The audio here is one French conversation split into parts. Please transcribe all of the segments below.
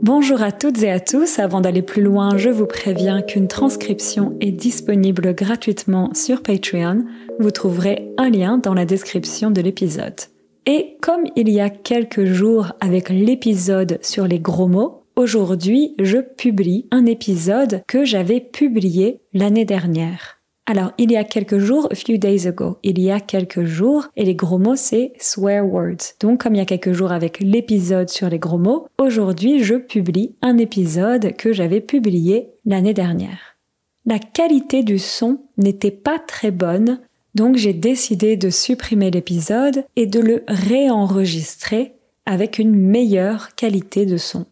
Bonjour à toutes et à tous, avant d'aller plus loin, je vous préviens qu'une transcription est disponible gratuitement sur Patreon. Vous trouverez un lien dans la description de l'épisode. Et comme il y a quelques jours avec l'épisode sur les gros mots, aujourd'hui je publie un épisode que j'avais publié l'année dernière. Alors, il y a quelques jours, a few days ago, il y a quelques jours, et les gros mots, c'est swear words. Donc, comme il y a quelques jours avec l'épisode sur les gros mots, aujourd'hui, je publie un épisode que j'avais publié l'année dernière. La qualité du son n'était pas très bonne, donc j'ai décidé de supprimer l'épisode et de le réenregistrer avec une meilleure qualité de son.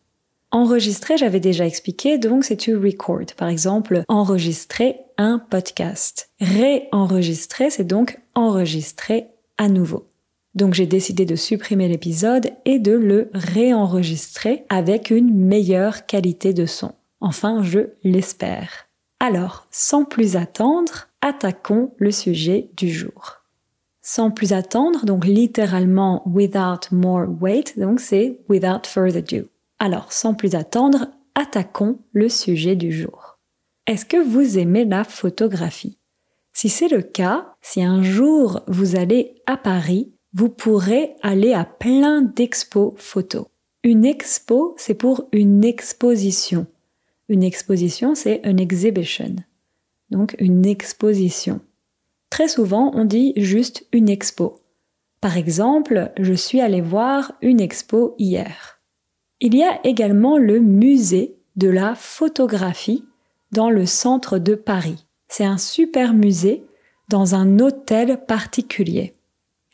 Enregistrer, j'avais déjà expliqué, donc c'est to record. Par exemple, enregistrer un podcast. Réenregistrer, c'est donc enregistrer à nouveau. Donc j'ai décidé de supprimer l'épisode et de le réenregistrer avec une meilleure qualité de son. Enfin, je l'espère. Alors, sans plus attendre, attaquons le sujet du jour. Sans plus attendre, donc littéralement without more wait, donc c'est without further ado. Alors, sans plus attendre, attaquons le sujet du jour. Est-ce que vous aimez la photographie? Si c'est le cas, si un jour vous allez à Paris, vous pourrez aller à plein d'expos photos. Une expo, c'est pour une exposition. Une exposition, c'est an exhibition. Donc, une exposition. Très souvent, on dit juste une expo. Par exemple, je suis allé voir une expo hier. Il y a également le musée de la photographie dans le centre de Paris. C'est un super musée dans un hôtel particulier.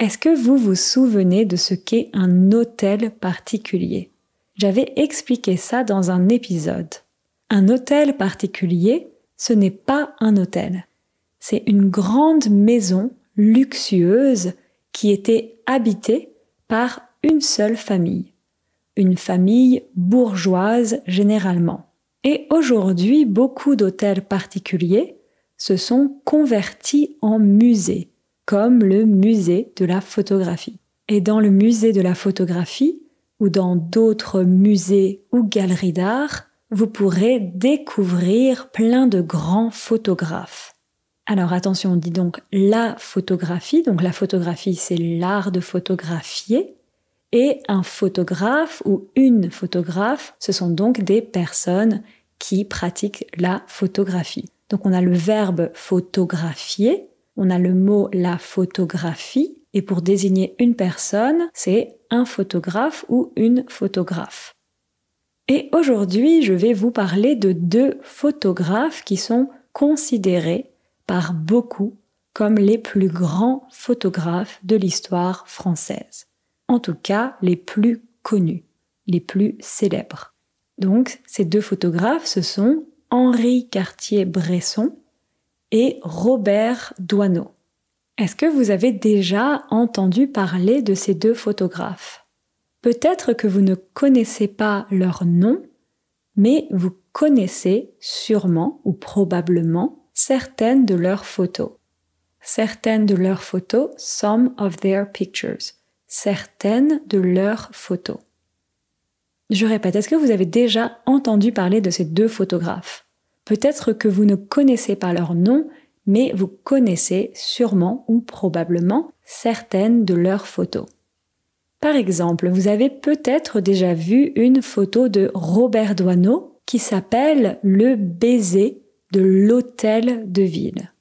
Est-ce que vous vous souvenez de ce qu'est un hôtel particulier? J'avais expliqué ça dans un épisode. Un hôtel particulier, ce n'est pas un hôtel. C'est une grande maison luxueuse qui était habitée par une seule famille. Une famille bourgeoise généralement. Et aujourd'hui, beaucoup d'hôtels particuliers se sont convertis en musées, comme le musée de la photographie. Et dans le musée de la photographie, ou dans d'autres musées ou galeries d'art, vous pourrez découvrir plein de grands photographes. Alors attention, on dit donc la photographie. Donc la photographie, c'est l'art de photographier. Et un photographe ou une photographe, ce sont donc des personnes qui pratiquent la photographie. Donc on a le verbe photographier, on a le mot la photographie, et pour désigner une personne, c'est un photographe ou une photographe. Et aujourd'hui, je vais vous parler de deux photographes qui sont considérés par beaucoup comme les plus grands photographes de l'histoire française. En tout cas, les plus connus, les plus célèbres. Donc, ces deux photographes, ce sont Henri Cartier-Bresson et Robert Doisneau. Est-ce que vous avez déjà entendu parler de ces deux photographes? Peut-être que vous ne connaissez pas leur nom, mais vous connaissez sûrement ou probablement certaines de leurs photos. Certaines de leurs photos, some of their pictures. Certaines de leurs photos. Je répète, est-ce que vous avez déjà entendu parler de ces deux photographes? Peut-être que vous ne connaissez pas leur nom, mais vous connaissez sûrement ou probablement certaines de leurs photos. Par exemple, vous avez peut-être déjà vu une photo de Robert Doisneau qui s'appelle « Le baiser de l'hôtel de ville ».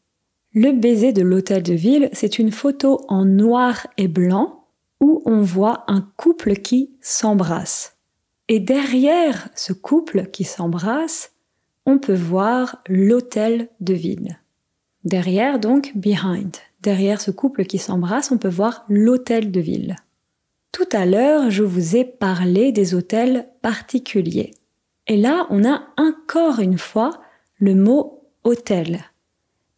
Le baiser de l'hôtel de ville, c'est une photo en noir et blanc où on voit un couple qui s'embrasse. Et derrière ce couple qui s'embrasse, on peut voir l'hôtel de ville. Derrière donc, behind. Derrière ce couple qui s'embrasse, on peut voir l'hôtel de ville. Tout à l'heure, je vous ai parlé des hôtels particuliers. Et là, on a encore une fois le mot hôtel.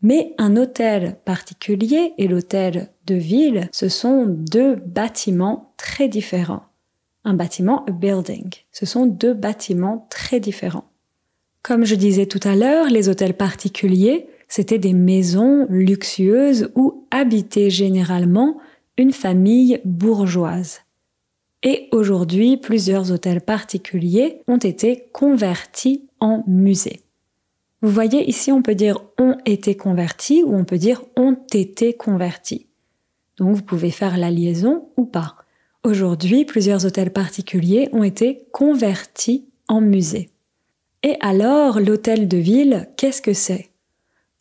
Mais un hôtel particulier et l'hôtel de ville, ce sont deux bâtiments très différents. Un bâtiment, a building, ce sont deux bâtiments très différents. Comme je disais tout à l'heure, les hôtels particuliers, c'étaient des maisons luxueuses où habitait généralement une famille bourgeoise. Et aujourd'hui, plusieurs hôtels particuliers ont été convertis en musées. Vous voyez, ici on peut dire ont été convertis ou on peut dire ont été convertis. Donc vous pouvez faire la liaison ou pas. Aujourd'hui, plusieurs hôtels particuliers ont été convertis en musées. Et alors, l'hôtel de ville, qu'est-ce que c'est ?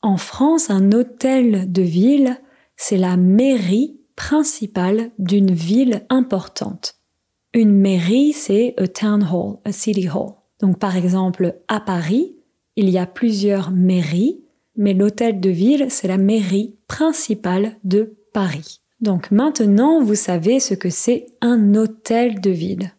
En France, un hôtel de ville, c'est la mairie principale d'une ville importante. Une mairie, c'est a town hall, a city hall. Donc par exemple, à Paris, il y a plusieurs mairies, mais l'hôtel de ville, c'est la mairie principale de Paris. Donc maintenant, vous savez ce que c'est un hôtel de ville.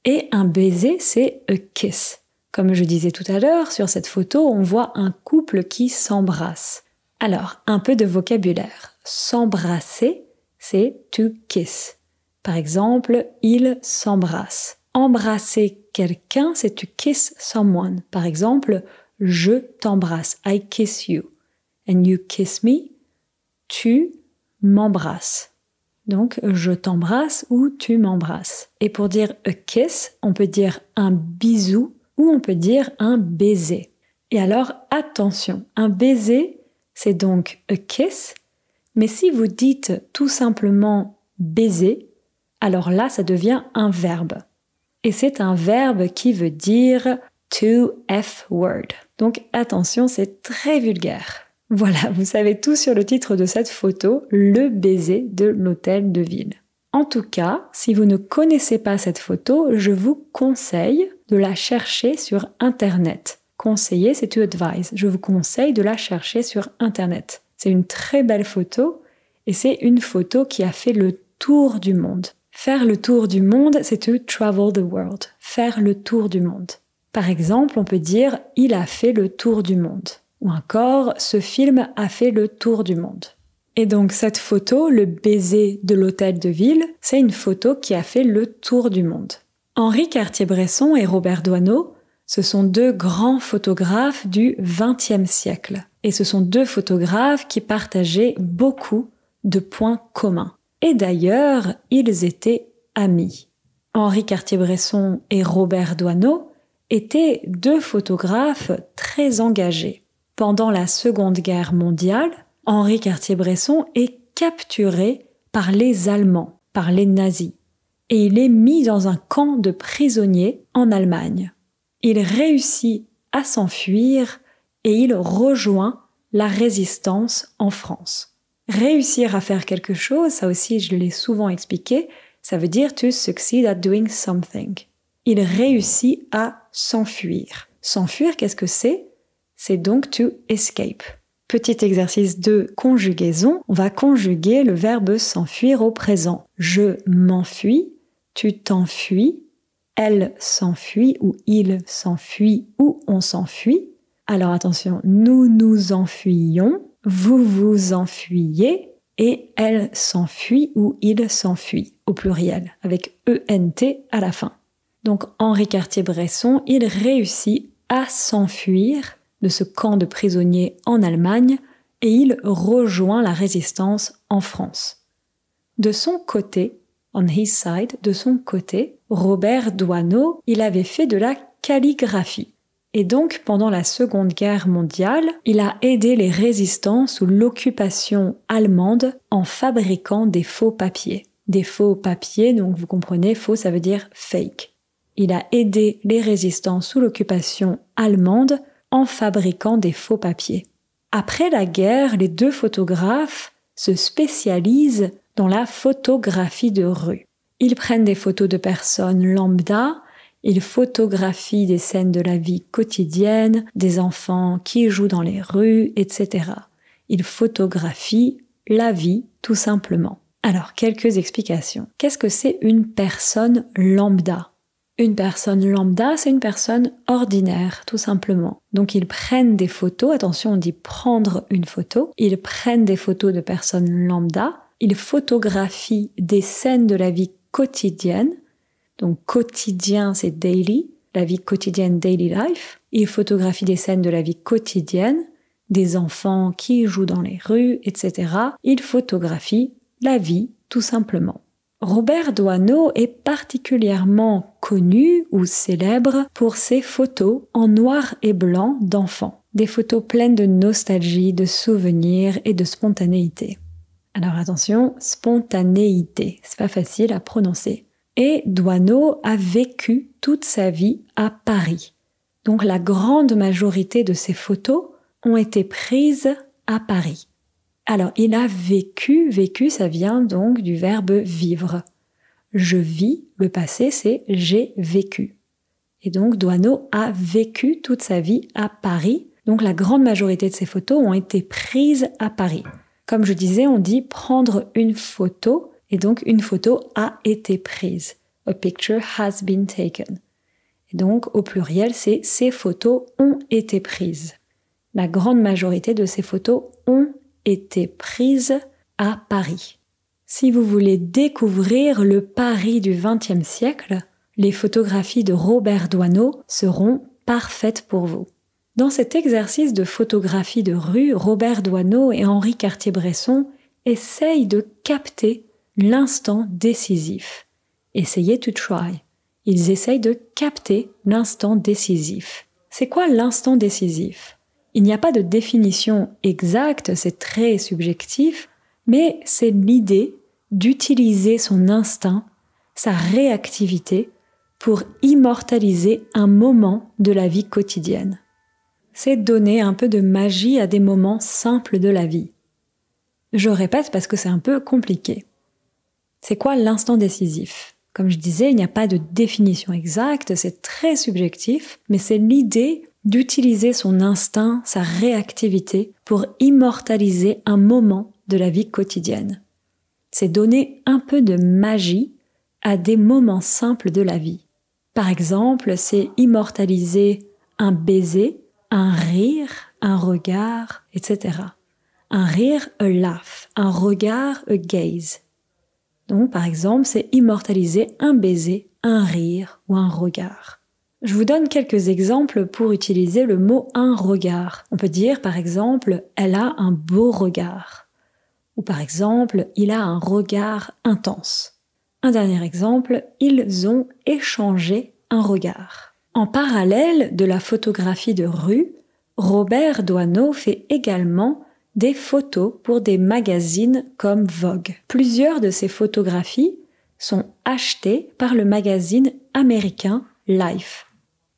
Et un baiser, c'est a kiss. Comme je disais tout à l'heure, sur cette photo, on voit un couple qui s'embrasse. Alors, un peu de vocabulaire. S'embrasser, c'est to kiss. Par exemple, ils s'embrassent. Embrasser quelqu'un, c'est to kiss someone. Par exemple, je t'embrasse. I kiss you. And you kiss me. Tu m'embrasses. Donc, je t'embrasse ou tu m'embrasses. Et pour dire a kiss, on peut dire un bisou ou on peut dire un baiser. Et alors, attention, un baiser, c'est donc a kiss, mais si vous dites tout simplement baiser, alors là, ça devient un verbe. Et c'est un verbe qui veut dire to F-word. Donc attention, c'est très vulgaire. Voilà, vous savez tout sur le titre de cette photo, le baiser de l'hôtel de ville. En tout cas, si vous ne connaissez pas cette photo, je vous conseille de la chercher sur Internet. Conseiller, c'est to advise. Je vous conseille de la chercher sur Internet. C'est une très belle photo et c'est une photo qui a fait le tour du monde. Faire le tour du monde, c'est to travel the world. Faire le tour du monde. Par exemple, on peut dire « il a fait le tour du monde ». Ou encore « ce film a fait le tour du monde ». Et donc cette photo, le baiser de l'hôtel de ville, c'est une photo qui a fait le tour du monde. Henri Cartier-Bresson et Robert Doisneau, ce sont deux grands photographes du XXe siècle. Et ce sont deux photographes qui partageaient beaucoup de points communs. Et d'ailleurs, ils étaient amis. Henri Cartier-Bresson et Robert Doisneau étaient deux photographes très engagés. Pendant la Seconde Guerre mondiale, Henri Cartier-Bresson est capturé par les Allemands, par les nazis, et il est mis dans un camp de prisonniers en Allemagne. Il réussit à s'enfuir et il rejoint la résistance en France. Réussir à faire quelque chose, ça aussi je l'ai souvent expliqué, ça veut dire to succeed at doing something. Il réussit à s'enfuir. S'enfuir, qu'est-ce que c'est ? C'est donc to escape. Petit exercice de conjugaison, on va conjuguer le verbe s'enfuir au présent. Je m'enfuis, tu t'enfuis, elle s'enfuit ou il s'enfuit ou on s'enfuit. Alors attention, nous nous enfuyons, vous vous enfuyez et elle s'enfuit ou il s'enfuit au pluriel avec ENT à la fin. Donc Henri Cartier-Bresson, il réussit à s'enfuir de ce camp de prisonniers en Allemagne et il rejoint la résistance en France. De son côté, on his side, de son côté, Robert Doisneau, il avait fait de la calligraphie. Et donc, pendant la Seconde Guerre mondiale, il a aidé les résistants sous l'occupation allemande en fabriquant des faux papiers. Des faux papiers, donc vous comprenez, faux ça veut dire fake. Il a aidé les résistants sous l'occupation allemande en fabriquant des faux papiers. Après la guerre, les deux photographes se spécialisent dans la photographie de rue. Ils prennent des photos de personnes lambda, ils photographient des scènes de la vie quotidienne, des enfants qui jouent dans les rues, etc. Ils photographient la vie, tout simplement. Alors, quelques explications. Qu'est-ce que c'est une personne lambda ? Une personne lambda, c'est une personne ordinaire, tout simplement. Donc ils prennent des photos, attention on dit prendre une photo, ils prennent des photos de personnes lambda, ils photographient des scènes de la vie quotidienne, donc quotidien c'est daily, la vie quotidienne, daily life, ils photographient des scènes de la vie quotidienne, des enfants qui jouent dans les rues, etc. Ils photographient la vie, tout simplement. Robert Doisneau est particulièrement connu ou célèbre pour ses photos en noir et blanc d'enfants. Des photos pleines de nostalgie, de souvenirs et de spontanéité. Alors attention, spontanéité, c'est pas facile à prononcer. Et Doisneau a vécu toute sa vie à Paris. Donc la grande majorité de ses photos ont été prises à Paris. Alors il a vécu, ça vient donc du verbe vivre. Je vis, le passé c'est j'ai vécu. Et donc Doisneau a vécu toute sa vie à Paris. Donc la grande majorité de ses photos ont été prises à Paris. Comme je disais, on dit prendre une photo, et donc une photo a été prise. A picture has been taken. Et donc au pluriel, c'est ces photos ont été prises. La grande majorité de ces photos ont été prises à Paris. Si vous voulez découvrir le Paris du XXe siècle, les photographies de Robert Doisneau seront parfaites pour vous. Dans cet exercice de photographie de rue, Robert Doisneau et Henri Cartier-Bresson essayent de capter l'instant décisif. Essayez to try. Ils essayent de capter l'instant décisif. C'est quoi l'instant décisif ? Il n'y a pas de définition exacte, c'est très subjectif, mais c'est l'idée d'utiliser son instinct, sa réactivité, pour immortaliser un moment de la vie quotidienne. C'est donner un peu de magie à des moments simples de la vie. Je répète parce que c'est un peu compliqué. C'est quoi l'instant décisif ? Comme je disais, il n'y a pas de définition exacte, c'est très subjectif, mais c'est l'idée d'utiliser son instinct, sa réactivité pour immortaliser un moment de la vie quotidienne. C'est donner un peu de magie à des moments simples de la vie. Par exemple, c'est immortaliser un baiser, un rire, un regard, etc. Un rire, a laugh. Un regard, a gaze. Donc, par exemple, c'est immortaliser un baiser, un rire ou un regard. Je vous donne quelques exemples pour utiliser le mot « un regard ». On peut dire, par exemple, « elle a un beau regard ». Ou par exemple, « il a un regard intense ». Un dernier exemple, « ils ont échangé un regard ». En parallèle de la photographie de rue, Robert Doisneau fait également des photos pour des magazines comme Vogue. Plusieurs de ces photographies sont achetées par le magazine américain Life.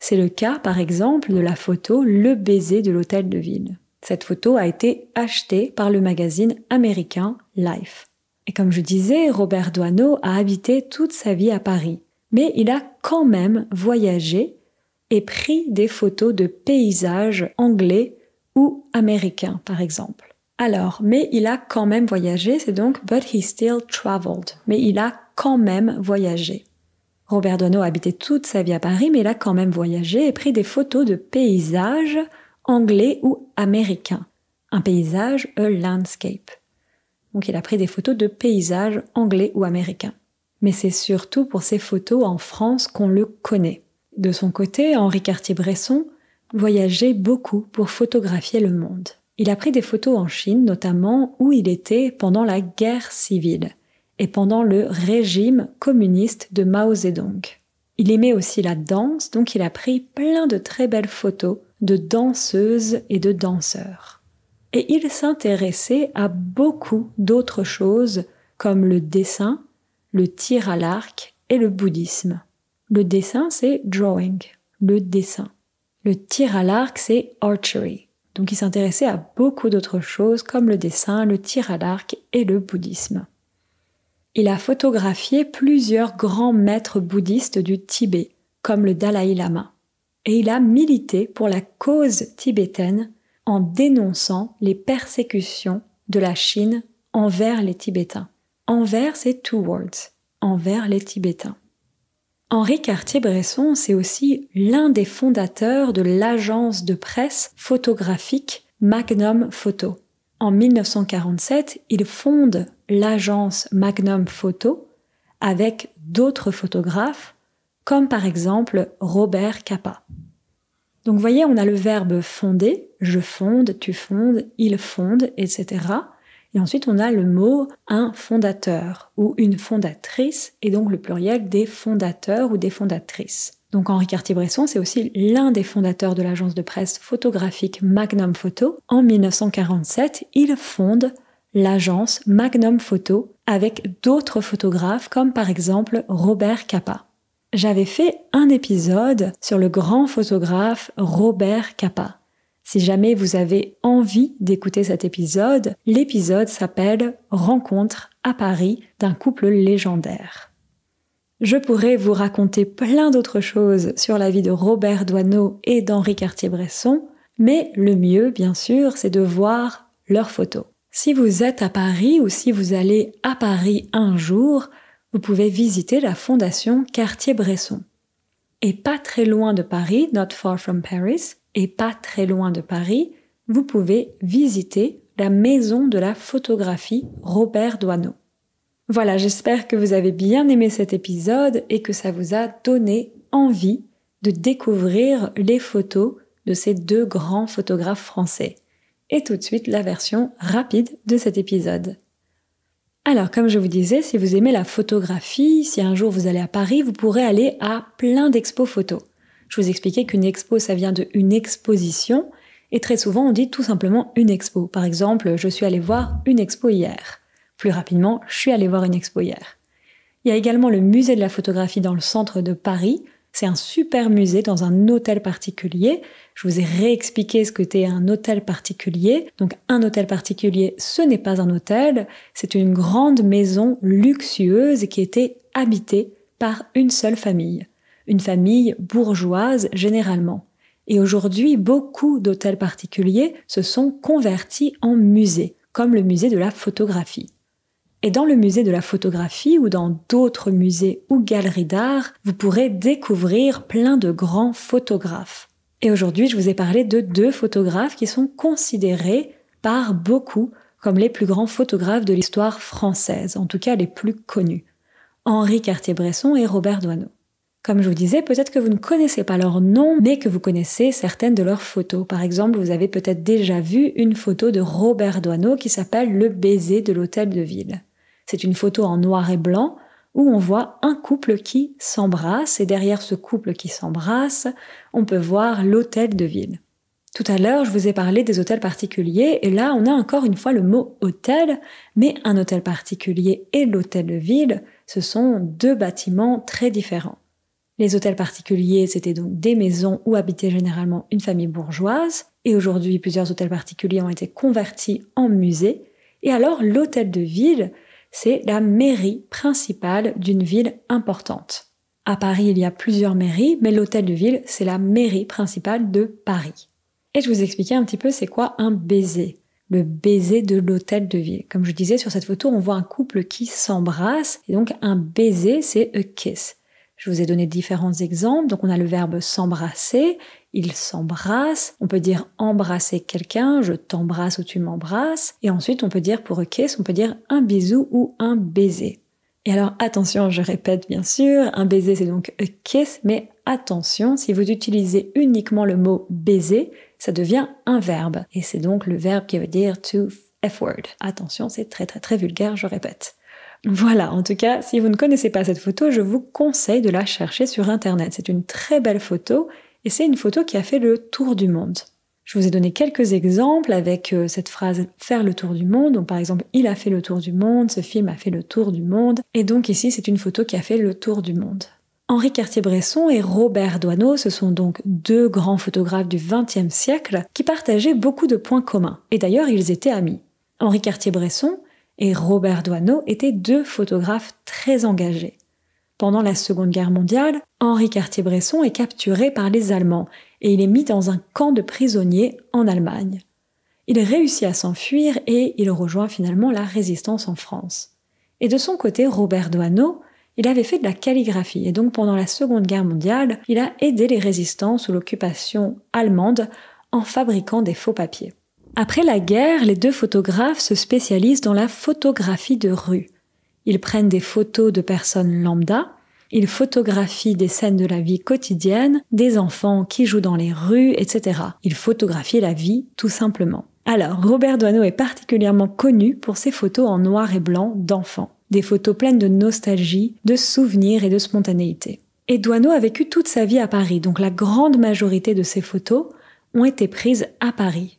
C'est le cas, par exemple, de la photo « Le baiser de l'hôtel de ville ». Cette photo a été achetée par le magazine américain Life. Et comme je disais, Robert Doisneau a habité toute sa vie à Paris. Mais il a quand même voyagé et pris des photos de paysages anglais ou américains, par exemple. Alors, mais il a quand même voyagé, c'est donc « but he still traveled ». Mais il a quand même voyagé. Robert Doisneau a habité toute sa vie à Paris, mais il a quand même voyagé et pris des photos de paysages anglais ou américains. Un paysage, a landscape. Donc il a pris des photos de paysages anglais ou américains. Mais c'est surtout pour ces photos en France qu'on le connaît. De son côté, Henri Cartier-Bresson voyageait beaucoup pour photographier le monde. Il a pris des photos en Chine, notamment où il était pendant la guerre civile et pendant le régime communiste de Mao Zedong. Il aimait aussi la danse, donc il a pris plein de très belles photos de danseuses et de danseurs. Et il s'intéressait à beaucoup d'autres choses comme le dessin, le tir à l'arc et le bouddhisme. Le dessin, c'est drawing, le dessin. Le tir à l'arc, c'est archery. Donc il s'intéressait à beaucoup d'autres choses comme le dessin, le tir à l'arc et le bouddhisme. Il a photographié plusieurs grands maîtres bouddhistes du Tibet, comme le Dalai Lama. Et il a milité pour la cause tibétaine en dénonçant les persécutions de la Chine envers les Tibétains. Envers, c'est towards, envers les Tibétains. Henri Cartier-Bresson, c'est aussi l'un des fondateurs de l'agence de presse photographique Magnum Photo. En 1947, il fonde l'agence Magnum Photo avec d'autres photographes, comme par exemple Robert Capa. Donc vous voyez, on a le verbe fonder, je fonde, tu fondes, il fonde, etc. Et ensuite, on a le mot un fondateur ou une fondatrice, et donc le pluriel des fondateurs ou des fondatrices. Donc Henri Cartier-Bresson, c'est aussi l'un des fondateurs de l'agence de presse photographique Magnum Photo. En 1947, il fonde l'agence Magnum Photo avec d'autres photographes comme par exemple Robert Capa. J'avais fait un épisode sur le grand photographe Robert Capa. Si jamais vous avez envie d'écouter cet épisode, l'épisode s'appelle « Rencontre à Paris d'un couple légendaire ». Je pourrais vous raconter plein d'autres choses sur la vie de Robert Doisneau et d'Henri Cartier-Bresson, mais le mieux, bien sûr, c'est de voir leurs photos. Si vous êtes à Paris ou si vous allez à Paris un jour, vous pouvez visiter la fondation Cartier-Bresson. Et pas très loin de Paris, not far from Paris, et pas très loin de Paris, vous pouvez visiter la maison de la photographie Robert Doisneau. Voilà, j'espère que vous avez bien aimé cet épisode et que ça vous a donné envie de découvrir les photos de ces deux grands photographes français. Et tout de suite, la version rapide de cet épisode. Alors, comme je vous disais, si vous aimez la photographie, si un jour vous allez à Paris, vous pourrez aller à plein d'expos photos. Je vous expliquais qu'une expo, ça vient de une exposition, et très souvent on dit tout simplement une expo. Par exemple, je suis allé voir une expo hier. Plus rapidement, je suis allé voir une expo hier. Il y a également le musée de la photographie dans le centre de Paris. C'est un super musée dans un hôtel particulier. Je vous ai réexpliqué ce que qu'était un hôtel particulier. Donc un hôtel particulier, ce n'est pas un hôtel, c'est une grande maison luxueuse qui était habitée par une seule famille. Une famille bourgeoise généralement. Et aujourd'hui, beaucoup d'hôtels particuliers se sont convertis en musées, comme le musée de la photographie. Et dans le musée de la photographie ou dans d'autres musées ou galeries d'art, vous pourrez découvrir plein de grands photographes. Et aujourd'hui, je vous ai parlé de deux photographes qui sont considérés par beaucoup comme les plus grands photographes de l'histoire française, en tout cas les plus connus. Henri Cartier-Bresson et Robert Doisneau. Comme je vous disais, peut-être que vous ne connaissez pas leur nom, mais que vous connaissez certaines de leurs photos. Par exemple, vous avez peut-être déjà vu une photo de Robert Doisneau qui s'appelle « Le baiser de l'hôtel de ville ». C'est une photo en noir et blanc où on voit un couple qui s'embrasse et derrière ce couple qui s'embrasse, on peut voir l'hôtel de ville. Tout à l'heure, je vous ai parlé des hôtels particuliers et là, on a encore une fois le mot hôtel, mais un hôtel particulier et l'hôtel de ville, ce sont deux bâtiments très différents. Les hôtels particuliers, c'était donc des maisons où habitait généralement une famille bourgeoise, et aujourd'hui, plusieurs hôtels particuliers ont été convertis en musées. Et alors, l'hôtel de ville, c'est la mairie principale d'une ville importante. À Paris, il y a plusieurs mairies, mais l'hôtel de ville, c'est la mairie principale de Paris. Et je vous expliquais un petit peu c'est quoi un baiser. Le baiser de l'hôtel de ville. Comme je disais, sur cette photo, on voit un couple qui s'embrasse, et donc un baiser, c'est a kiss. Je vous ai donné différents exemples, donc on a le verbe s'embrasser, il s'embrasse, on peut dire embrasser quelqu'un, je t'embrasse ou tu m'embrasses, et ensuite on peut dire pour a kiss, on peut dire un bisou ou un baiser. Et alors attention, je répète bien sûr, un baiser c'est donc a kiss, mais attention, si vous utilisez uniquement le mot baiser, ça devient un verbe, et c'est donc le verbe qui veut dire to f-word. Attention, c'est très très très vulgaire, je répète. Voilà, en tout cas, si vous ne connaissez pas cette photo, je vous conseille de la chercher sur internet. C'est une très belle photo et c'est une photo qui a fait le tour du monde. Je vous ai donné quelques exemples avec cette phrase « faire le tour du monde ». Donc par exemple, il a fait le tour du monde, ce film a fait le tour du monde. Et donc ici, c'est une photo qui a fait le tour du monde. Henri Cartier-Bresson et Robert Doisneau, ce sont donc deux grands photographes du XXe siècle qui partageaient beaucoup de points communs. Et d'ailleurs, ils étaient amis. Henri Cartier-Bresson et Robert Doisneau étaient deux photographes très engagés. Pendant la Seconde Guerre mondiale, Henri Cartier-Bresson est capturé par les Allemands et il est mis dans un camp de prisonniers en Allemagne. Il réussit à s'enfuir et il rejoint finalement la résistance en France. Et de son côté, Robert Doisneau, il avait fait de la calligraphie et donc pendant la Seconde Guerre mondiale, il a aidé les résistants sous l'occupation allemande en fabriquant des faux papiers. Après la guerre, les deux photographes se spécialisent dans la photographie de rue. Ils prennent des photos de personnes lambda, ils photographient des scènes de la vie quotidienne, des enfants qui jouent dans les rues, etc. Ils photographient la vie tout simplement. Alors, Robert Doisneau est particulièrement connu pour ses photos en noir et blanc d'enfants. Des photos pleines de nostalgie, de souvenirs et de spontanéité. Et Doisneau a vécu toute sa vie à Paris, donc la grande majorité de ses photos ont été prises à Paris.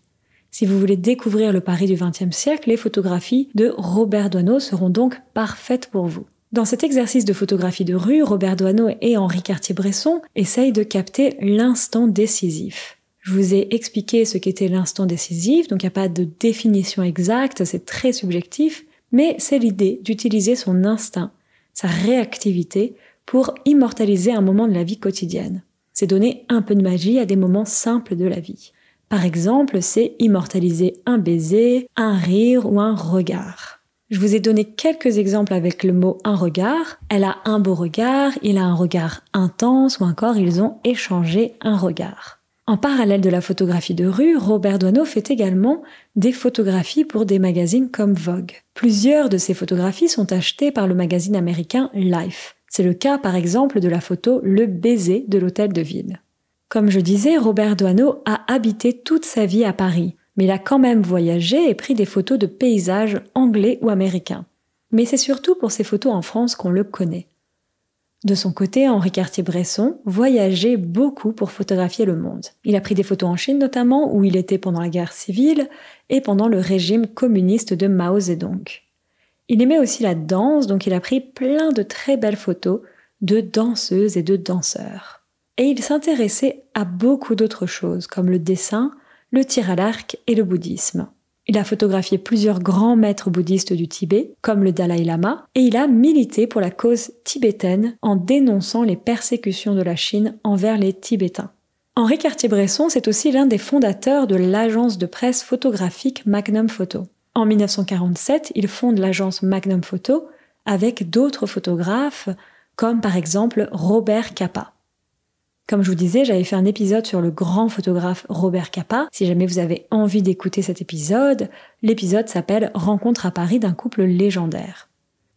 Si vous voulez découvrir le Paris du XXe siècle, les photographies de Robert Doisneau seront donc parfaites pour vous. Dans cet exercice de photographie de rue, Robert Doisneau et Henri Cartier-Bresson essayent de capter l'instant décisif. Je vous ai expliqué ce qu'était l'instant décisif, donc il n'y a pas de définition exacte, c'est très subjectif, mais c'est l'idée d'utiliser son instinct, sa réactivité, pour immortaliser un moment de la vie quotidienne. C'est donner un peu de magie à des moments simples de la vie. Par exemple, c'est immortaliser un baiser, un rire ou un regard. Je vous ai donné quelques exemples avec le mot « un regard ». Elle a un beau regard, il a un regard intense ou encore ils ont échangé un regard. En parallèle de la photographie de rue, Robert Doisneau fait également des photographies pour des magazines comme Vogue. Plusieurs de ces photographies sont achetées par le magazine américain Life. C'est le cas par exemple de la photo « Le baiser » de l'hôtel de ville. Comme je disais, Robert Doisneau a habité toute sa vie à Paris, mais il a quand même voyagé et pris des photos de paysages anglais ou américains. Mais c'est surtout pour ses photos en France qu'on le connaît. De son côté, Henri Cartier-Bresson voyageait beaucoup pour photographier le monde. Il a pris des photos en Chine notamment, où il était pendant la guerre civile et pendant le régime communiste de Mao Zedong. Il aimait aussi la danse, donc il a pris plein de très belles photos de danseuses et de danseurs. Et il s'intéressait à beaucoup d'autres choses, comme le dessin, le tir à l'arc et le bouddhisme. Il a photographié plusieurs grands maîtres bouddhistes du Tibet, comme le Dalai Lama, et il a milité pour la cause tibétaine en dénonçant les persécutions de la Chine envers les Tibétains. Henri Cartier-Bresson, c'est aussi l'un des fondateurs de l'agence de presse photographique Magnum Photo. En 1947, il fonde l'agence Magnum Photo avec d'autres photographes, comme par exemple Robert Capa. Comme je vous disais, j'avais fait un épisode sur le grand photographe Robert Capa. Si jamais vous avez envie d'écouter cet épisode, l'épisode s'appelle « Rencontre à Paris d'un couple légendaire ».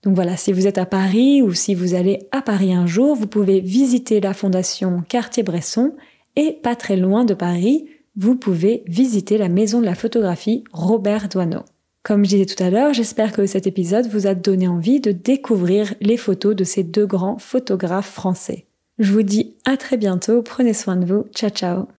Donc voilà, si vous êtes à Paris ou si vous allez à Paris un jour, vous pouvez visiter la fondation Cartier-Bresson et pas très loin de Paris, vous pouvez visiter la maison de la photographie Robert Doisneau. Comme je disais tout à l'heure, j'espère que cet épisode vous a donné envie de découvrir les photos de ces deux grands photographes français. Je vous dis à très bientôt, prenez soin de vous, ciao ciao.